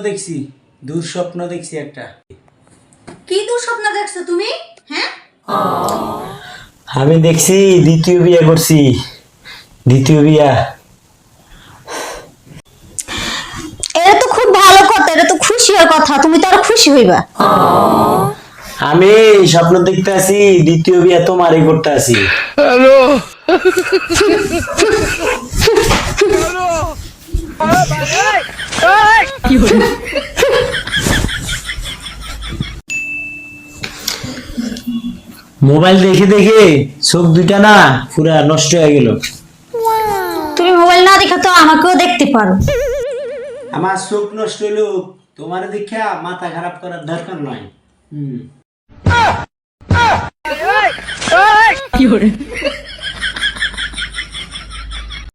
দেখছি, দুঃস্বপ্ন দেখছি একটা। কি দুঃস্বপ্ন দেখছো তুমি? হ্যাঁ, আমি দেখছি দ্বিতীয় বিয়ে করছি, দ্বিতীয় বিয়া। এটা তো খুব ভালো কথা, এটা তো খুশি হওয়ার কথা, তুমি তো আরো খুশি হইবা। আমি স্বপ্ন দেখতে আছি দ্বিতীয় বিয়া তোমারই করতে আছি। মোবাইল দেখে দেখে চোখ দুইটা না পুরা নষ্ট হয়ে গেল। তুমি মোবাইল না দেখে তো আমাকেও দেখতে পারো। আমার চোখ নষ্ট হইলো, তোমার দেখা মাথা খারাপ করার দরকার নয়।